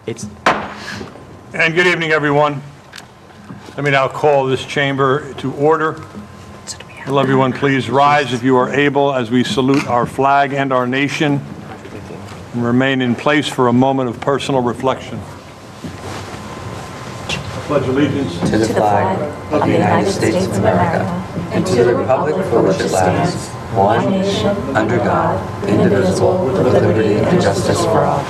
And good evening, everyone. Let me now call this chamber to order. Will everyone please rise if you are able as we salute our flag and our nation and remain in place for a moment of personal reflection. I pledge allegiance to the flag of the United States of America and to the republic for which it stands, one nation, under God, indivisible, with liberty and justice for all.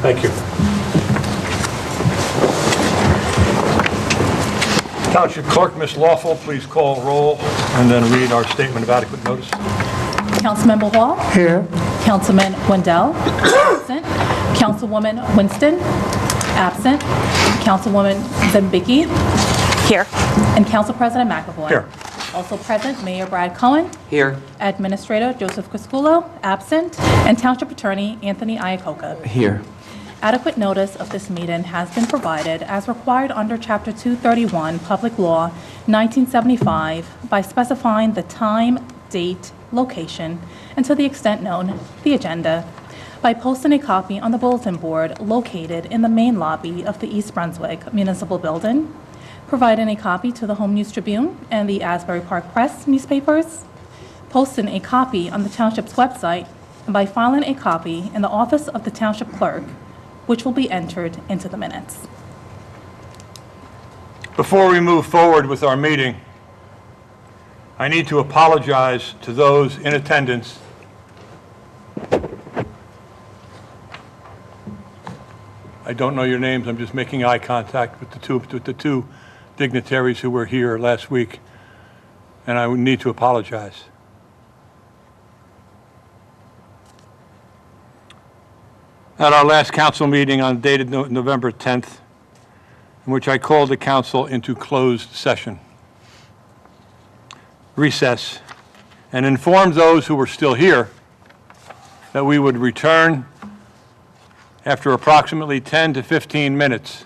Thank you. Township Clerk, Ms. Lawful, please call roll and then read our statement of adequate notice. Councilmember Hall. Here. Councilman Wendell. Absent. Councilwoman Winston. Absent. Councilwoman Zembicki. Here. And Council President McAvoy. Here. Also present, Mayor Brad Cohen. Here. Administrator Joseph Crisculo. Absent. And Township Attorney Anthony Iacoca. Here. Adequate notice of this meeting has been provided as required under Chapter 231, Public Law, 1975, by specifying the time, date, location, and to the extent known, the agenda, by posting a copy on the bulletin board located in the main lobby of the East Brunswick Municipal Building, providing a copy to the Home News Tribune and the Asbury Park Press newspapers, posting a copy on the Township's website, and by filing a copy in the office of the Township Clerk, which will be entered into the minutes. Before we move forward with our meeting, I need to apologize to those in attendance I don't know your names. I'm just making eye contact with the two dignitaries who were here last week, and I need to apologize. At our last council meeting dated November 10th, in which I called the council into closed session, recess, and informed those who were still here that we would return after approximately 10 to 15 minutes.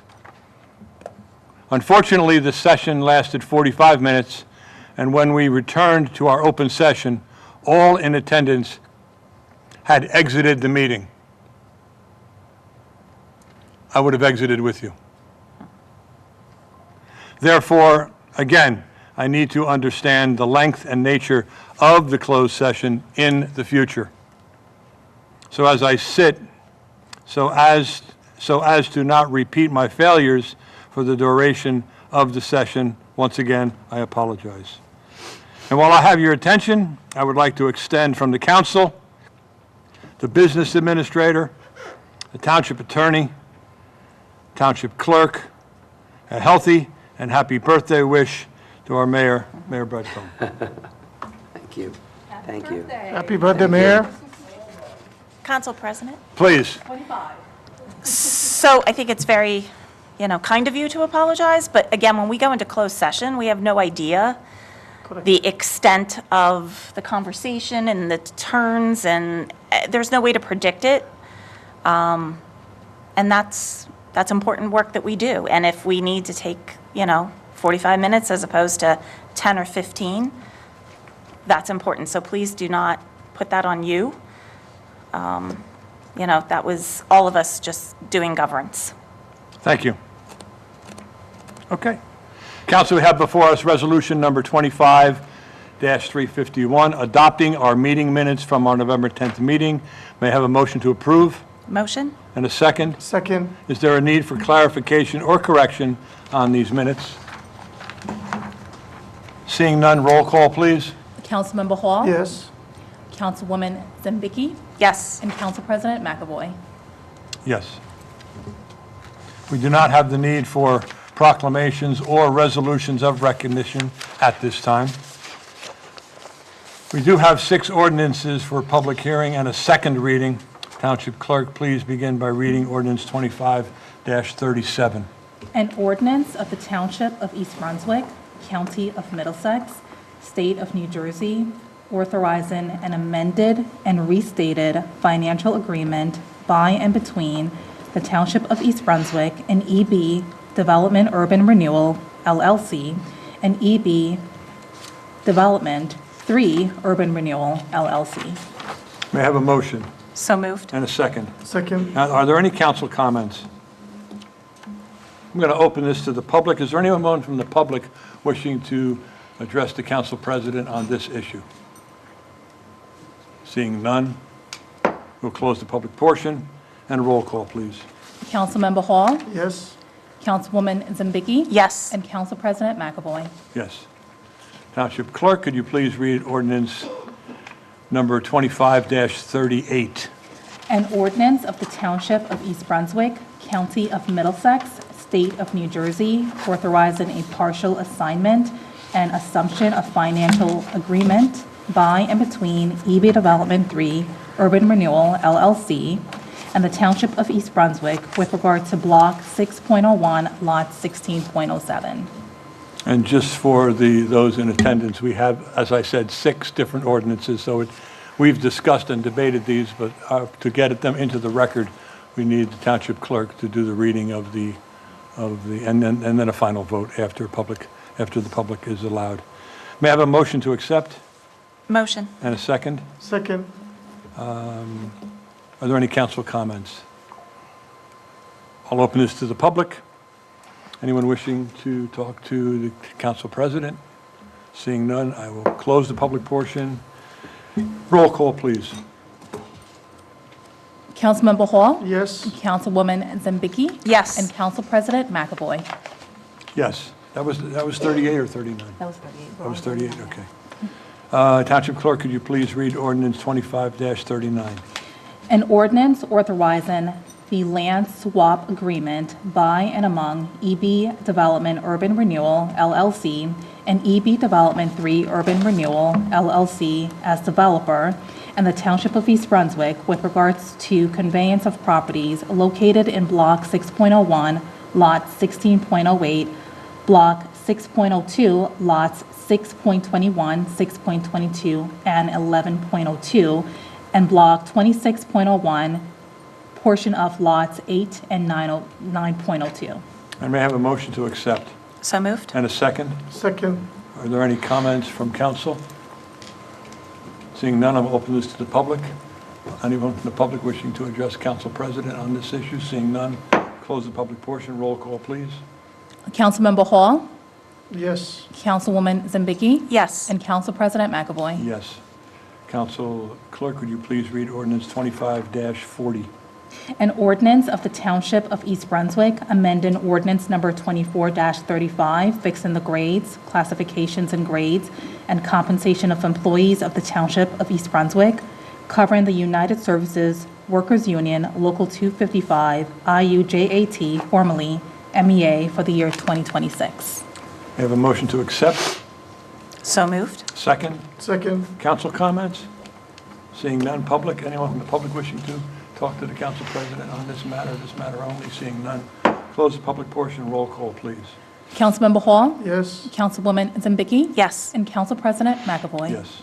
Unfortunately, the session lasted 45 minutes, and when we returned to our open session, all in attendance had exited the meeting. I would have exited with you. Therefore, again, I need to understand the length and nature of the closed session in the future. So as I sit, so as to not repeat my failures for the duration of the session, once again, I apologize. And while I have your attention, I would like to extend from the council, the business administrator, the township attorney, township clerk, a healthy and happy birthday wish to our mayor, Mayor Brad Cohen. Thank you. Thank you. Happy birthday, Mayor. Council President. Please. 25. So I think it's very, kind of you to apologize, but again, when we go into closed session, we have no idea the extent of the conversation and the turns, and there's no way to predict it. And that's important work that we do. And if we need to take, 45 minutes as opposed to 10 or 15, that's important. So please do not put that on you. That was all of us just doing governance. Thank you. Okay. Council, we have before us resolution number 25-351, adopting our meeting minutes from our November 10th meeting. May I have a motion to approve? Motion? And a second? Second. Is there a need for clarification or correction on these minutes? Seeing none, roll call, please. Councilmember Hall. Yes. Councilwoman Zembicki. Yes. And Council President McAvoy. Yes. We do not have the need for proclamations or resolutions of recognition at this time. We do have 6 ordinances for public hearing and a second reading. Township Clerk, please begin by reading ordinance 25-37. An ordinance of the Township of East Brunswick, County of Middlesex, State of New Jersey, authorizing an amended and restated financial agreement by and between the Township of East Brunswick and EB Development Urban Renewal, LLC, and EB Development 3 Urban Renewal LLC. May I have a motion So moved. and a second? Second. Now, are there any council comments? I'm going to open this to the public. Is there anyone from the public wishing to address the council president on this issue? Seeing none, we'll close the public portion. And a roll call, please. Councilmember Hall, Yes. Councilwoman Zambicki, Yes. and Council President McAvoy. Yes. Township Clerk, could you please read ordinance number 25-38? An ordinance of the Township of East Brunswick, County of Middlesex, State of New Jersey, authorizing a partial assignment and assumption of financial agreement by and between EB Development 3 Urban Renewal LLC and the Township of East Brunswick with regard to Block 6.01, Lot 16.07. And just for those in attendance, we have, as I said, 6 different ordinances, so we've discussed and debated these, but to get them into the record, we need the Township Clerk to do the reading of the and then a final vote after the public is allowed. May I have a motion to accept Motion. and a second? Second. Are there any council comments? I'll open this to the public. Anyone wishing to talk to the council president? Seeing none, I will close the public portion. Roll call, please. Councilmember Hall, Yes. Councilwoman Zambicki, Yes. and Council President McAvoy. Yes, that was 38 or 39? That was 38. That was 38, okay. Township Clerk, could you please read ordinance 25-39? An ordinance authorizing the land swap agreement by and among EB Development Urban Renewal LLC and EB Development 3 Urban Renewal LLC as developer and the Township of East Brunswick with regards to conveyance of properties located in Block 6.01, Lot 16.08, Block 6.02, Lots 6.21, 6.22, and 11.02, and Block 26.01, portion of Lots 8 and 9.02. And may I have a motion to accept? So moved. And a second? Second. Are there any comments from council? Seeing none, I'll open this to the public. Anyone from the public wishing to address council president on this issue? Seeing none, close the public portion. Roll call, please. Councilmember Hall, Yes. Councilwoman Zambicki, Yes. and Council President McAvoy. Yes. Council Clerk, would you please read ordinance 25-40? An ordinance of the Township of East Brunswick, amending ordinance number 24-35, fixing the grades, classifications and grades, and compensation of employees of the Township of East Brunswick, covering the United Services Workers Union Local 255, IUJAT, formerly MEA, for the year 2026. I have a motion to accept. So moved. Second. Second. Council comments? Seeing none. Public? Anyone from the public wishing to talk to the council president on this matter only? Seeing none. Close the public portion. Roll call, please. Councilmember Hall, Yes. Councilwoman Zambicki, Yes. and Council President McAvoy. Yes.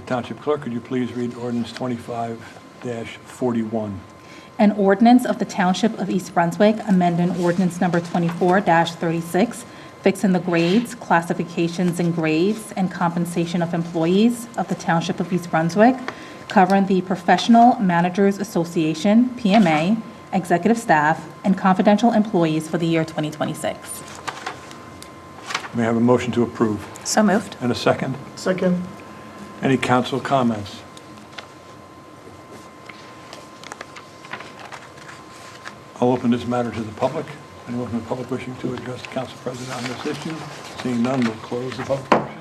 Township Clerk, could you please read ordinance 25-41? An ordinance of the Township of East Brunswick, amending ordinance number 24-36, fixing the grades, classifications and grades, and compensation of employees of the Township of East Brunswick, covering the Professional Managers Association, PMA, executive staff, and confidential employees for the year 2026. May I have a motion to approve? So moved. And a second? Second. Any council comments? I'll open this matter to the public. Anyone from the public wishing to address the council president on this issue? Seeing none, we'll close the public portion.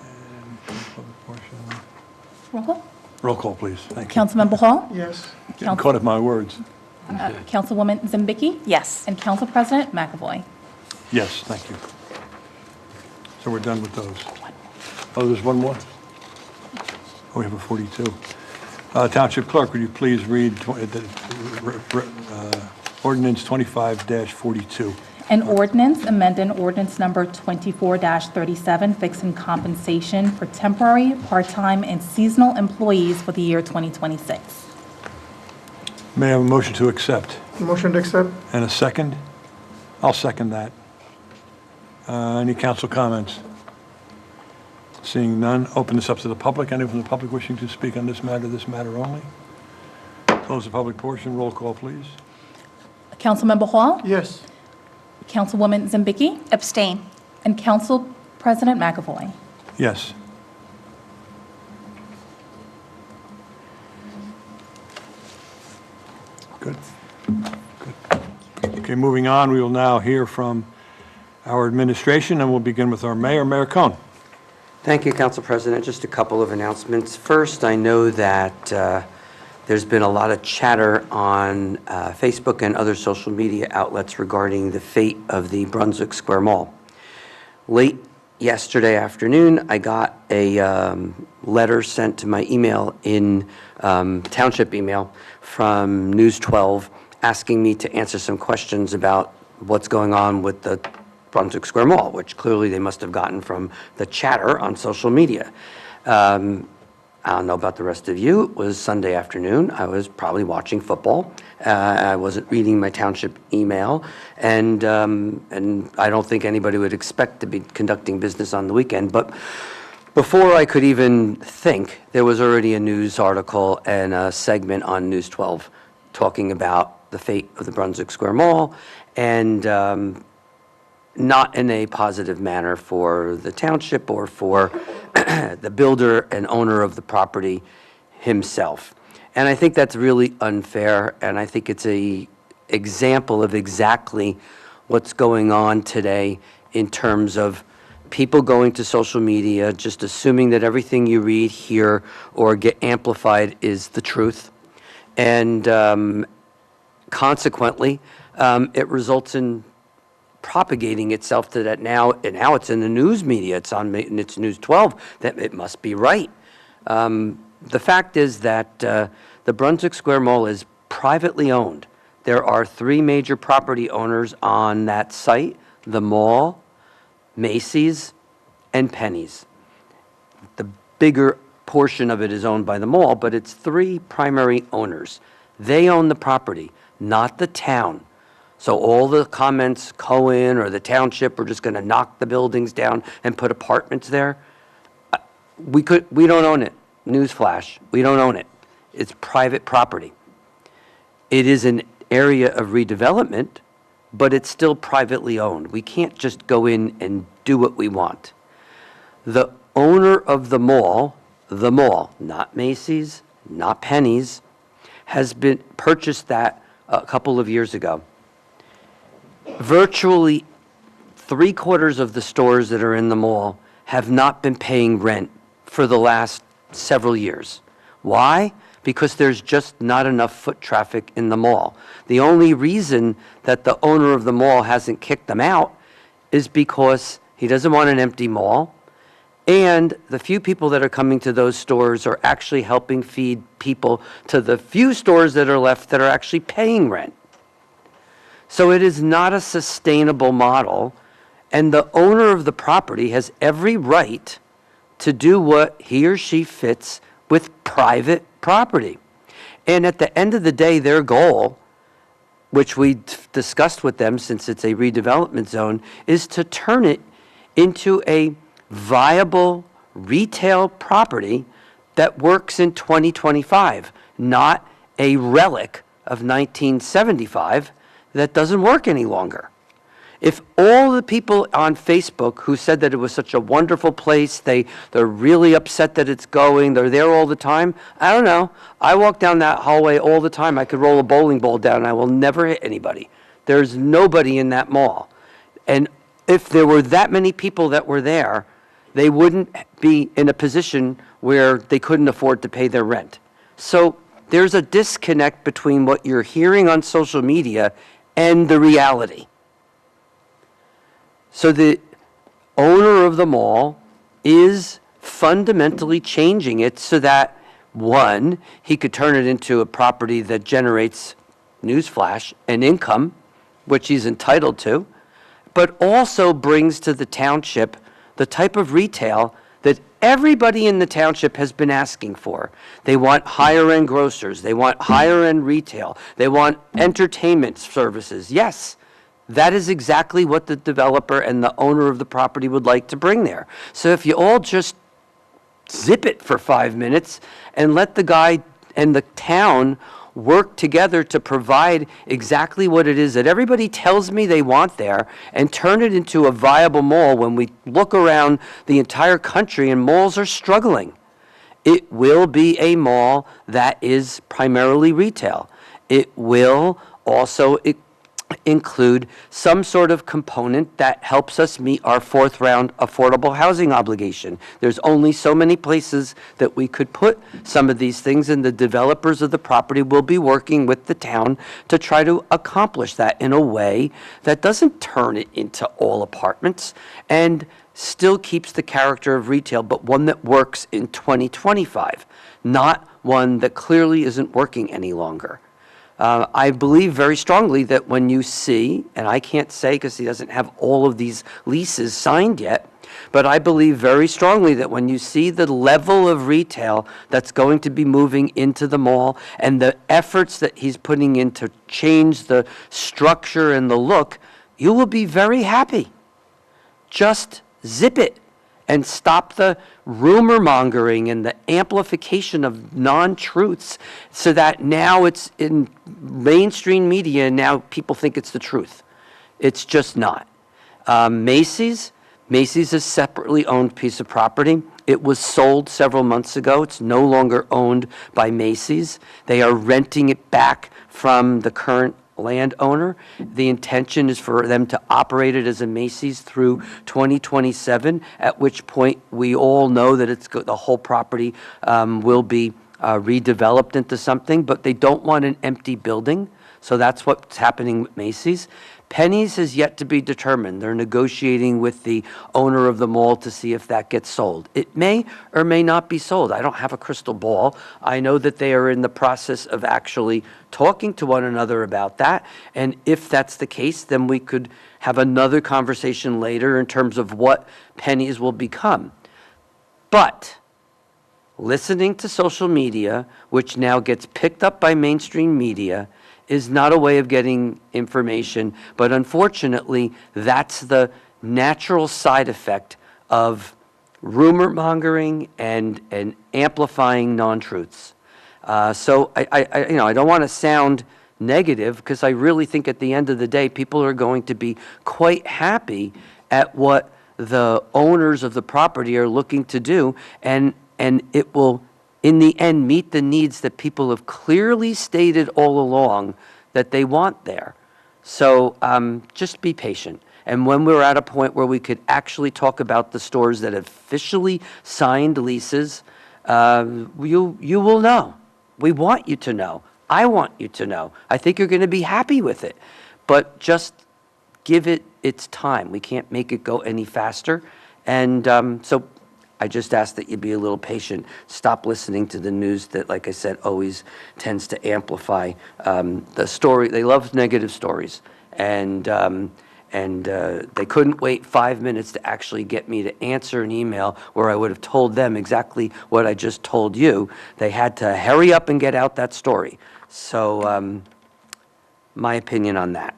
And close the public portion. Roll call. Roll call, please. Thank you. Councilmember Hall, Yes. Getting caught up my words. Councilwoman Zambicki, Yes. and Council President McAvoy. Yes, thank you. So we're done with those. Oh, there's one more? Oh, we have a 42. Township Clerk, would you please read ordinance 25-42? An ordinance amending ordinance number 24-37, fixing compensation for temporary, part-time, and seasonal employees for the year 2026. May I have a motion to accept? Motion to accept. And a second? I'll second that. Any council comments? Seeing none, open this up to the public. Anyone from the public wishing to speak on this matter only? Close the public portion. Roll call, please. Councilmember Hall, Yes. Councilwoman Zambicki, Abstain. and Council President McAvoy. Yes. Good. Good. Okay, moving on, we will now hear from our administration, and we'll begin with our mayor, Mayor Cohn. Thank you, Council President. Just a couple of announcements. First, I know that there's been a lot of chatter on Facebook and other social media outlets regarding the fate of the Brunswick Square Mall. Late yesterday afternoon, I got a letter sent to my email in Township email from News 12 asking me to answer some questions about what's going on with the Brunswick Square Mall, which clearly they must have gotten from the chatter on social media. I don't know about the rest of you. It was Sunday afternoon. I was probably watching football. I wasn't reading my Township email, and I don't think anybody would expect to be conducting business on the weekend. But before I could even think, there was already a news article and a segment on News 12 talking about the fate of the Brunswick Square Mall, and not in a positive manner for the township or for the builder and owner of the property himself. And I think that's really unfair, and I think it's an example of exactly what's going on today in terms of people going to social media, just assuming that everything you read, hear, or get amplified is the truth. And consequently, it results in propagating itself to that now, and now it's in the news media, it's News 12, that it must be right. The fact is that the Brunswick Square Mall is privately owned. There are 3 major property owners on that site: the mall, Macy's, and Penny's. The bigger portion of it is owned by the mall, but it's 3 primary owners. They own the property, not the town. So all the comments, Cohen or the township, are just going to knock the buildings down and put apartments there. We don't own it. Newsflash, we don't own it. It's private property. It is an area of redevelopment, but it's still privately owned. We can't just go in and do what we want. The owner of the mall, not Macy's, not Penny's, has been purchased that a couple of years ago. Virtually 3/4 of the stores that are in the mall have not been paying rent for the last several years. Why? Because there's just not enough foot traffic in the mall. The only reason that the owner of the mall hasn't kicked them out is because he doesn't want an empty mall, and the few people that are coming to those stores are actually helping feed people to the few stores that are left that are actually paying rent. So it is not a sustainable model, and the owner of the property has every right to do what he or she fits with private property. And at the end of the day, their goal, which we discussed with them since it's a redevelopment zone, is to turn it into a viable retail property that works in 2025, not a relic of 1975 that doesn't work any longer. If all the people on Facebook who said that it was such a wonderful place, they're really upset that it's going, they're there all the time, I don't know. I walk down that hallway all the time. I could roll a bowling ball down and I will never hit anybody. There's nobody in that mall. And if there were that many people that were there, they wouldn't be in a position where they couldn't afford to pay their rent. So there's a disconnect between what you're hearing on social media and the reality. So the owner of the mall is fundamentally changing it so that, one, he could turn it into a property that generates, newsflash, an income, which he's entitled to, but also brings to the township the type of retail that everybody in the township has been asking for. They want higher-end grocers. They want higher-end retail. They want entertainment services. Yes, That is exactly what the developer and the owner of the property would like to bring there. So if you all just zip it for 5 minutes and let the guy and the town work together to provide exactly what it is that everybody tells me they want there, and turn it into a viable mall. When we look around the entire country and malls are struggling, it will be a mall that is primarily retail. It will also include some sort of component that helps us meet our fourth round affordable housing obligation. There's only so many places that we could put some of these things, and the developers of the property will be working with the town to try to accomplish that in a way that doesn't turn it into all apartments and still keeps the character of retail, but one that works in 2025, not one that clearly isn't working any longer. I believe very strongly that when you see, and I can't say because he doesn't have all of these leases signed yet, but I believe very strongly that when you see the level of retail that's going to be moving into the mall and the efforts that he's putting in to change the structure and the look, you will be very happy. Just zip it and stop the rumor mongering and the amplification of non-truths, so that now it's in mainstream media and now people think it's the truth. It's just not. Macy's is a separately owned piece of property. It was sold several months ago. It's no longer owned by Macy's. They are renting it back from the current landowner. The intention is for them to operate it as a Macy's through 2027, at which point we all know that the whole property will be redeveloped into something, but they don't want an empty building. So that's what's happening with Macy's. Penny's has yet to be determined. They're negotiating with the owner of the mall to see if that gets sold. It may or may not be sold. I don't have a crystal ball. I know that they are in the process of actually talking to one another about that. And if that's the case, then we could have another conversation later in terms of what Penny's will become. But listening to social media, which now gets picked up by mainstream media, is not a way of getting information, but unfortunately, that's the natural side effect of rumor mongering and amplifying non-truths. So I don't want to sound negative, because I really think at the end of the day, people are going to be quite happy at what the owners of the property are looking to do, and it will, in the end, meet the needs that people have clearly stated all along that they want there. So just be patient. And when we're at a point where we could actually talk about the stores that have officially signed leases, you will know. We want you to know. I want you to know. I think you're going to be happy with it. But just give it its time. We can't make it go any faster. And so I just ask that you be a little patient. Stop listening to the news that, like I said, always tends to amplify the story. They love negative stories. And they couldn't wait 5 minutes to actually get me to answer an email where I would have told them exactly what I just told you. They had to hurry up and get out that story. So my opinion on that.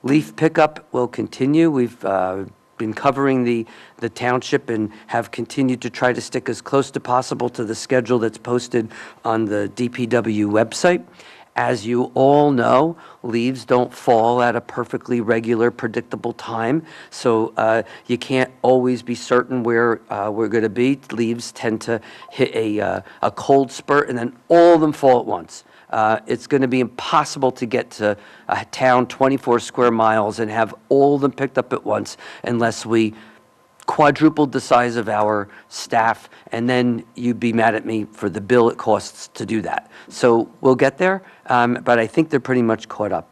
Leaf pickup will continue. We've been covering the township and have continued to try to stick as close to possible to the schedule that's posted on the DPW website. As you all know, leaves don't fall at a perfectly regular, predictable time, so you can't always be certain where we're going to be. Leaves tend to hit a cold spurt, and then all of them fall at once. It's going to be impossible to get to a town 24 square miles and have all of them picked up at once unless we quadrupled the size of our staff, and then you'd be mad at me for the bill it costs to do that. So we'll get there, but I think they're pretty much caught up.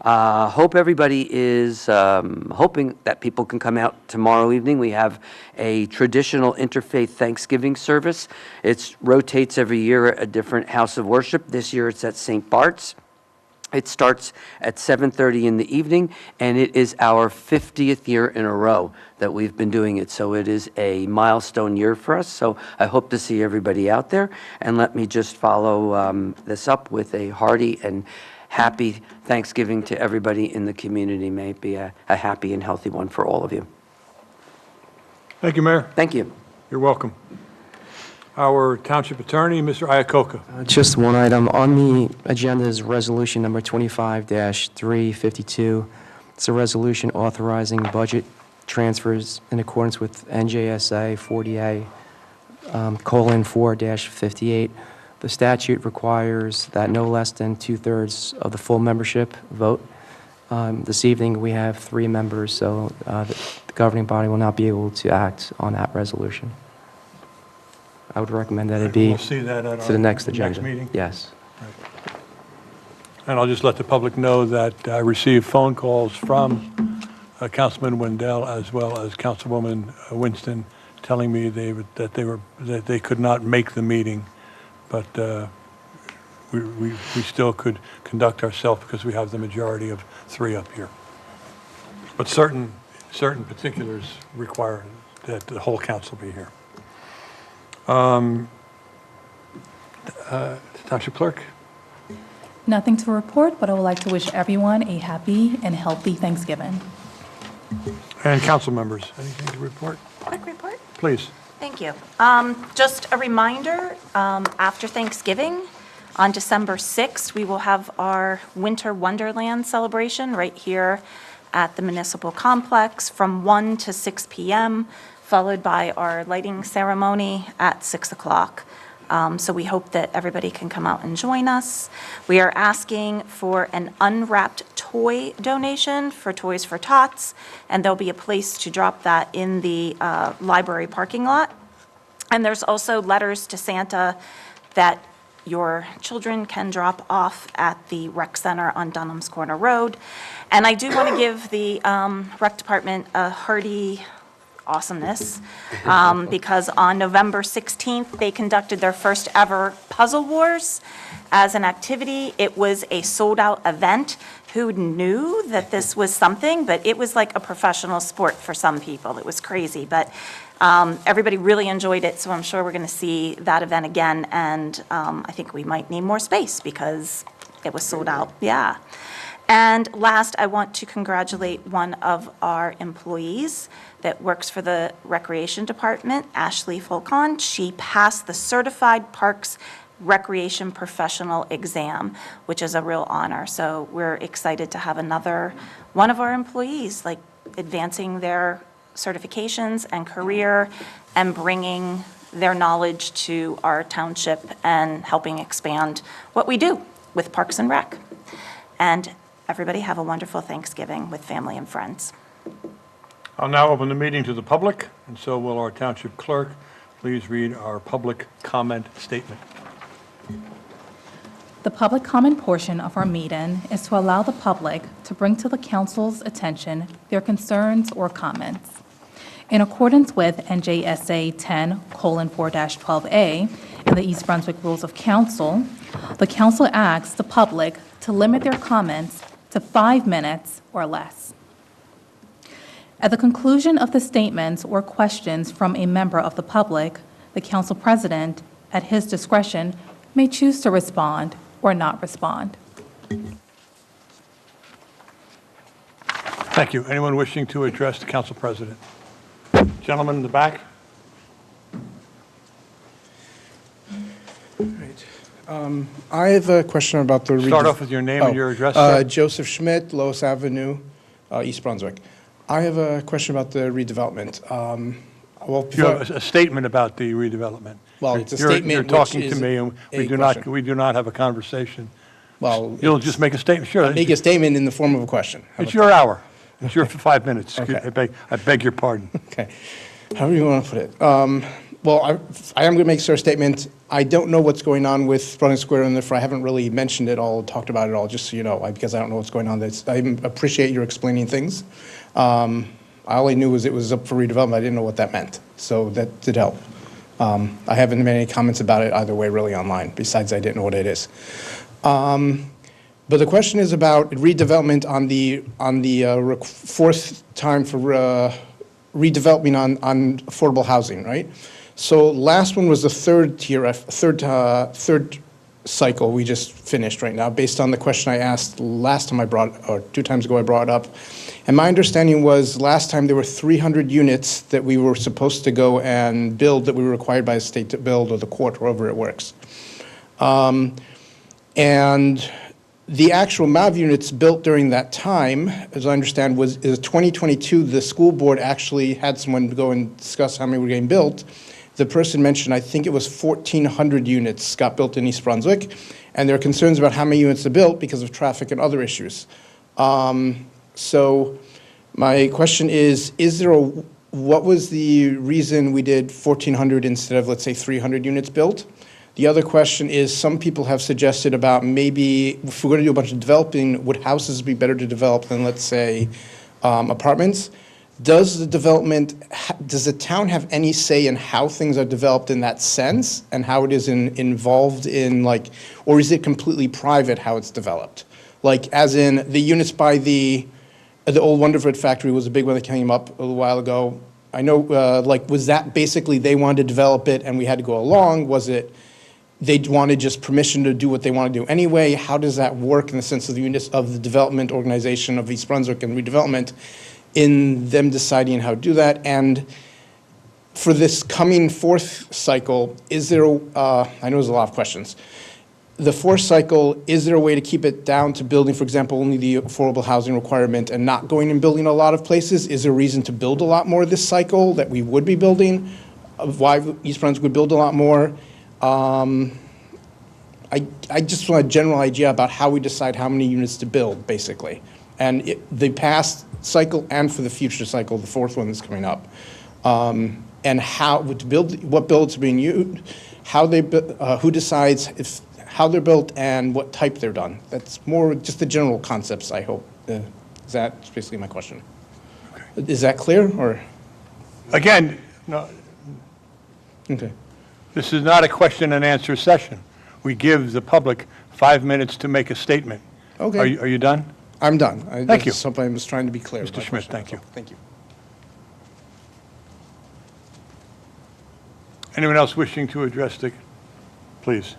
Hope everybody is hoping that people can come out tomorrow evening. We have a traditional interfaith Thanksgiving service. It rotates every year at a different house of worship. This year it's at St. Bart's. It starts at 7:30 in the evening, and it is our 50th year in a row that we've been doing it. So it is a milestone year for us. So I hope to see everybody out there. And let me just follow this up with a hearty and happy Thanksgiving to everybody in the community. May it be a happy and healthy one for all of you. Thank you, Mayor. Thank you. You're welcome. Our Township Attorney, Mr. Iacoca. Just one item. On the agenda is Resolution Number 25-352. It's a resolution authorizing budget transfers in accordance with NJSA 40A:4-58. The statute requires that no less than two-thirds of the full membership vote. This evening, we have 3 members, so the governing body will not be able to act on that resolution. I would recommend that it be We'll see that at to the next agenda. meeting. Yes. And I'll just let the public know that I received phone calls from Councilman Wendell as well as Councilwoman Winston telling me that they could not make the meeting, but we still could conduct ourselves because we have the majority of 3 up here. But certain particulars require that the whole council be here. Township Clerk? Nothing to report, but I would like to wish everyone a happy and healthy Thanksgiving. And council members, anything to report? Quick report. Please. Thank you. Just a reminder, after Thanksgiving, on December 6th, we will have our Winter Wonderland celebration right here at the Municipal Complex from 1 to 6 p.m., followed by our lighting ceremony at 6 o'clock. So we hope that everybody can come out and join us. We are asking for an unwrapped toy donation for Toys for Tots, and there'll be a place to drop that in the library parking lot. And there's also letters to Santa that your children can drop off at the rec center on Dunham's Corner Road. And I do want to give the rec department a hearty awesomeness, because on November 16th, they conducted their first ever Puzzle Wars as an activity. It was a sold-out event. Who knew that this was something? But it was like a professional sport for some people. It was crazy, but everybody really enjoyed it, so I'm sure we're going to see that event again, and I think we might need more space because it was sold out. Yeah. And last, I want to congratulate one of our employees that works for the Recreation Department, Ashley Fulcon. She passed the Certified Parks Recreation Professional Exam, which is a real honor. So we're excited to have another one of our employees, like, advancing their certifications and career and bringing their knowledge to our township and helping expand what we do with Parks and Rec. And everybody have a wonderful Thanksgiving with family and friends. I'll now open the meeting to the public, and so will our Township Clerk. Please read our public comment statement. The public comment portion of our meeting is to allow the public to bring to the council's attention their concerns or comments. In accordance with NJSA 10:4-12A and the East Brunswick Rules of Council, the council asks the public to limit their comments to 5 minutes or less. At the conclusion of the statements or questions from a member of the public, the council president, at his discretion, may choose to respond or not respond. Thank you. Anyone wishing to address the council president? Gentleman in the back? I have a question about the... Start off with your name and your address, sir. Joseph Schmidt, Lois Avenue, East Brunswick. I have a question about the redevelopment. Well, You have a statement about the redevelopment. Well, it's a You're statement talking which to is me, and a question. we do not have a conversation. Well, You'll just make a statement, sure. make a statement in the form of a question. How It's about your hour. It's your 5 minutes. Okay. I beg your pardon. that? Okay. However you want to put it. Well, I am going to make a statement. I don't know what's going on with Brunswick Square, and therefore I haven't really mentioned it all, talked about it all, just so you know, because I don't know what's going on. I appreciate your explaining things. I only knew it was up for redevelopment. I didn't know what that meant, so that did help. I haven't made any comments about it either way really online, besides I didn't know what it is. But the question is about redevelopment on the fourth time for redeveloping on affordable housing, right? So last one was the third cycle we just finished right now, based on the question I asked last time or 2 times ago I brought it up. And my understanding was last time there were 300 units that we were supposed to go and build, that we were required by the state to build, or the court, however it works. And the actual amount of units built during that time, as I understand, is 2022. The school board actually had someone go and discuss how many were getting built. The person mentioned, I think it was 1,400 units got built in East Brunswick, and there are concerns about how many units are built because of traffic and other issues. So my question is what was the reason we did 1,400 instead of, let's say, 300 units built? The other question is, some people have suggested about maybe, if we're going to do a bunch of developing, would houses be better to develop than, let's say, apartments? Does the town have any say in how things are developed in that sense, and how it is involved in, like, or is it completely private how it's developed? Like, as in, the units by the old Wonderford factory was a big one that came up a little while ago. I know, like, was that basically they wanted to develop it and we had to go along? Was it they wanted just permission to do what they want to do anyway? How does that work in the sense of the units of the development organization of East Brunswick and redevelopment, in them deciding how to do that? And for this coming 4th cycle, is there, I know there's a lot of questions. The 4th cycle, is there a way to keep it down to building, for example, only the affordable housing requirement and not going and building a lot of places? Is there a reason to build a lot more this cycle that we would be building? Why East Brunswick would build a lot more? I just want a general idea about how we decide how many units to build, basically. And the past cycle and for the future cycle, the 4th one that's coming up. And how to build, what builds are being used, how they, who decides how they're built and what type they're done. That's more just the general concepts, I hope. That's basically my question. Okay. Is that clear, or? Again, no, Okay. this is not a question and answer session. We give the public 5 minutes to make a statement. Okay. Are you done? I'm done. Thank you. I was trying to be clear. Mr. Schmidt, thank you. Thank you. Anyone else wishing to address the, please?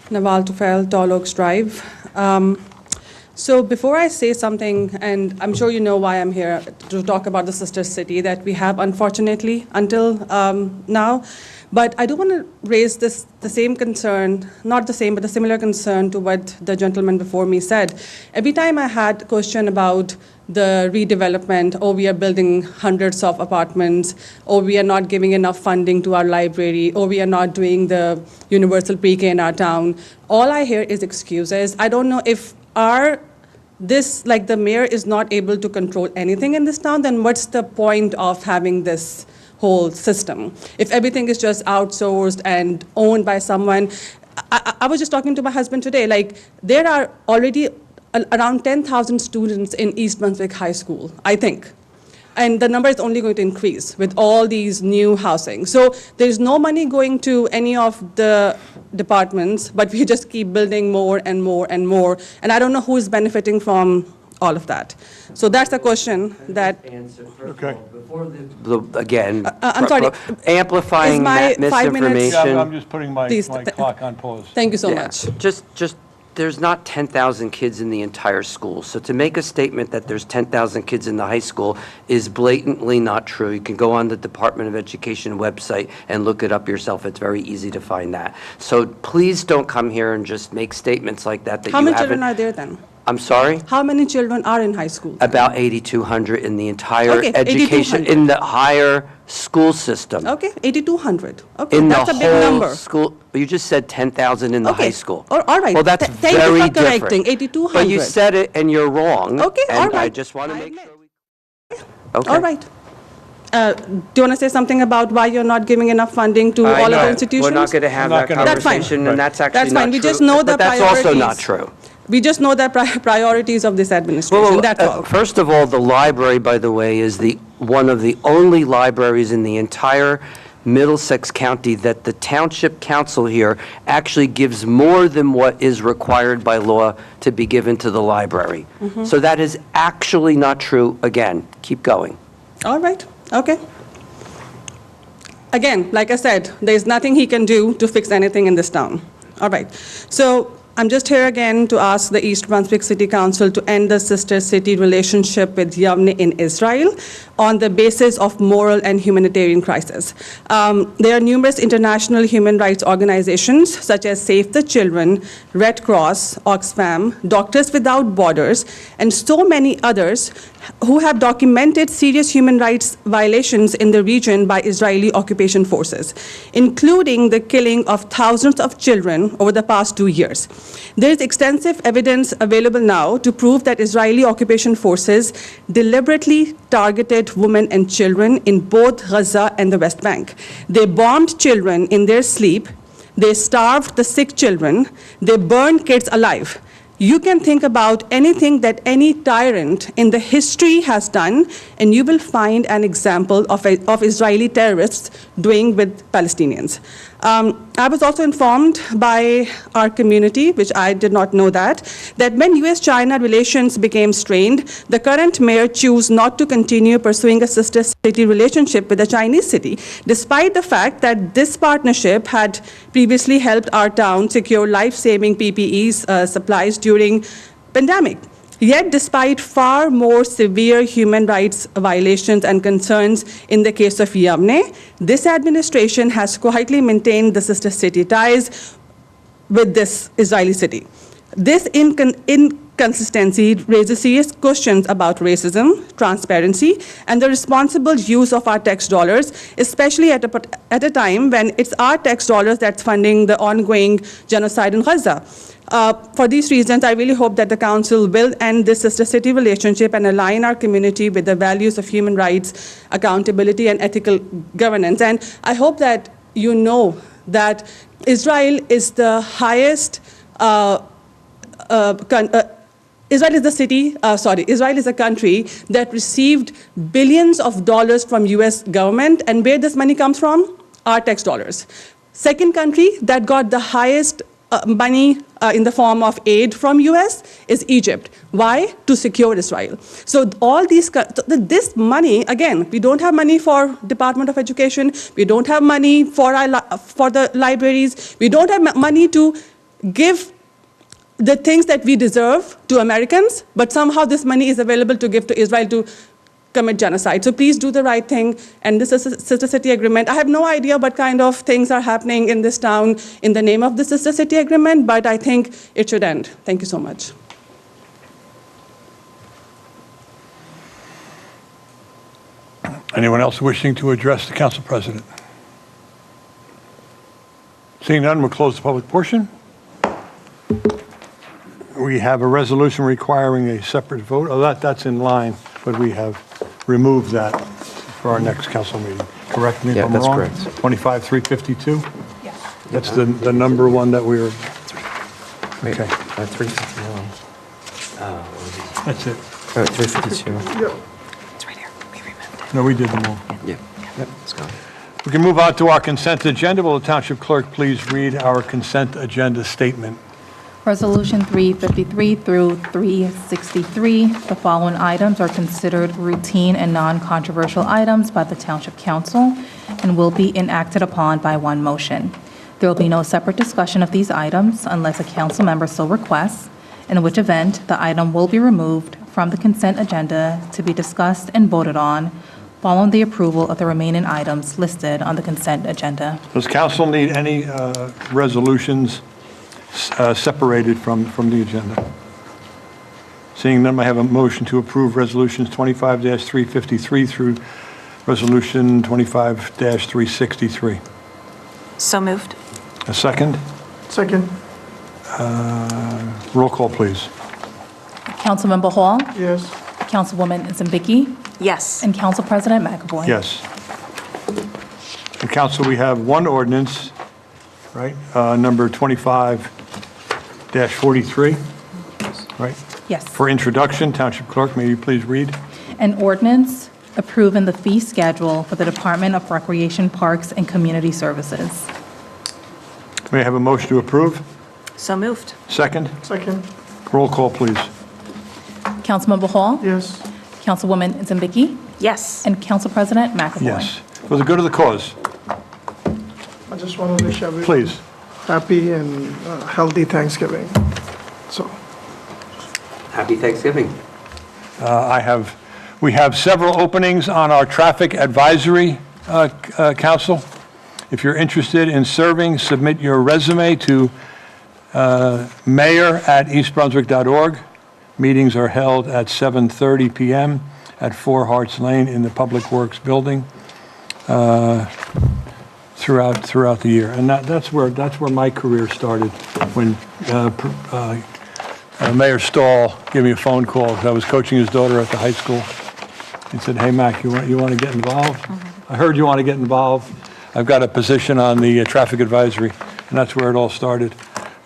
Nawal Tufail, Tall Oaks Drive. So before I say something, and I'm sure you know why I'm here, to talk about the sister city that we have, unfortunately, until now. But I do want to raise the same concern, not the same, but a similar concern to what the gentleman before me said. Every time I had a question about the redevelopment, or we are building hundreds of apartments, or we are not giving enough funding to our library, or we are not doing the universal pre-K in our town, all I hear is excuses. I don't know if the mayor is not able to control anything in this town, then what's the point of having this whole system? If everything is just outsourced and owned by someone. I was just talking to my husband today, like, there are already around 10,000 students in East Brunswick High School, I think. And the number is only going to increase with all these new housing. So there's no money going to any of the departments, but we just keep building more and more and more. And I don't know who is benefiting from all of that. So that's the question that... Okay. Again, I'm sorry. amplifying Is my that 5 minutes- misinformation. Yeah, I'm just putting my Please, clock on pause. Thank you so Yeah, much. Just, there's not 10,000 kids in the entire school. So to make a statement that there's 10,000 kids in the high school is blatantly not true. You can go on the Department of Education website and look it up yourself. It's very easy to find that. So please don't come here and just make statements like that How many children are there then? I'm sorry? How many children are in high school? About 8,200 in the entire Okay, education, 8,200. in the higher school system. Okay, 8,200. Okay, In that's the a big whole number. school, you just said 10,000 in the Okay. high school. All right. Well, that's Thank you for very correcting, different. 8,200. But you said it and you're wrong. Okay, all And I right. just want to I make admit. sure we... Okay. All right. Do you want to say something about why you're not giving enough funding to all of know. the institutions? We're not going to have I'm not that gonna- That's fine. conversation, and that's actually That's not fine. true. We just know the But that's also not priorities. true. We just know the priorities of this administration, Well, that's all. First of all, the library, by the way, is one of the only libraries in the entire Middlesex County that the Township Council here actually gives more than what is required by law to be given to the library. Mm-hmm. So that is actually not true. Again, keep going. All right. Okay? Again, like I said, there's nothing he can do to fix anything in this town. All right. So I'm just here again to ask the East Brunswick City Council to end the sister city relationship with Yavne in Israel on the basis of moral and humanitarian crisis. There are numerous international human rights organizations such as Save the Children, Red Cross, Oxfam, Doctors Without Borders, and so many others who have documented serious human rights violations in the region by Israeli occupation forces, including the killing of thousands of children over the past 2 years. There is extensive evidence available now to prove that Israeli occupation forces deliberately targeted women and children in both Gaza and the West Bank. They bombed children in their sleep, they starved the sick children, they burned kids alive. You can think about anything that any tyrant in the history has done, and you will find an example of Israeli terrorists doing with Palestinians. I was also informed by our community, which I did not know that when US-China relations became strained, the current mayor chose not to continue pursuing a sister city relationship with a Chinese city, despite the fact that this partnership had previously helped our town secure life-saving PPE supplies during pandemic. Yet, despite far more severe human rights violations and concerns in the case of Yavne, this administration has quietly maintained the sister city ties with this Israeli city. This inconsistency raises serious questions about racism, transparency, and the responsible use of our tax dollars, especially at a time when it's our tax dollars that's funding the ongoing genocide in Gaza. For these reasons, I really hope that the Council will end this sister city relationship and align our community with the values of human rights, accountability, and ethical governance. And I hope that you know that Israel is the highest, Israel is a country that received billions of dollars from US government, and where this money comes from? Our tax dollars. Second country that got the highest money in the form of aid from US is Egypt. Why? To secure Israel. So all these, this money, again, we don't have money for Department of Education, we don't have money for the libraries, we don't have money to give the things that we deserve to Americans, but somehow this money is available to give to Israel to commit genocide. So please do the right thing. And this is a sister city agreement. I have no idea what kind of things are happening in this town in the name of the sister city agreement, but I think it should end. Thank you so much. Anyone else wishing to address the council president? Seeing none, we'll close the public portion. We have a resolution requiring a separate vote. Oh, that's in line, but we have removed that for our next council meeting. Correct me if I'm wrong? Yeah, that's correct. 25-352? Yes. That's the number one that we were, Wait, okay. 351. That's it. 352. It's right here. We removed it. No, we did them all. Yeah, yep, it's gone. We can move on to our consent agenda. Will the township clerk please read our consent agenda statement? Resolution 353 through 363. The following items are considered routine and non-controversial items by the Township Council and will be enacted upon by one motion. There will be no separate discussion of these items unless a council member so requests, in which event the item will be removed from the consent agenda to be discussed and voted on following the approval of the remaining items listed on the consent agenda. Does council need any resolutions separated from the agenda? Seeing none, I have a motion to approve resolutions 25-353 through resolution 25-363. So moved. A second? Second. Roll call, please. Councilmember Hall, Yes. Councilwoman Zambicki, Yes. and Council President McAvoy. Yes. And council, we have one ordinance, right, number 25-43, right? Yes. For introduction, Township Clerk, may you please read? An ordinance approving the fee schedule for the Department of Recreation, Parks, and Community Services. May I have a motion to approve? So moved. Second? Second. Roll call, please. Councilmember Hall, Yes. Councilwoman Zambicki, Yes. And Council President McAvoy. Yes. For the good of the cause, I just want to wish everyone please. happy and healthy Thanksgiving. So, Happy Thanksgiving. We have several openings on our Traffic Advisory Council. If you're interested in serving, submit your resume to mayor@eastbrunswick.org. Meetings are held at 7:30 PM at 4 Harts Lane in the Public Works Building throughout the year. And that's where my career started, when Mayor Stahl gave me a phone call, because I was coaching his daughter at the high school. He said, "Hey, Mac, you want to get involved? I heard you want to get involved. I've got a position on the Traffic Advisory." And that's where it all started.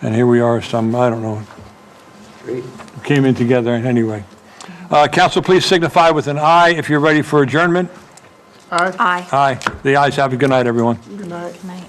And here we are, I don't know, Great. came in together anyway. Council, please signify with an aye if you're ready for adjournment. aye. Aye. Aye. The ayes have it. Good night, everyone. Good night. Good night.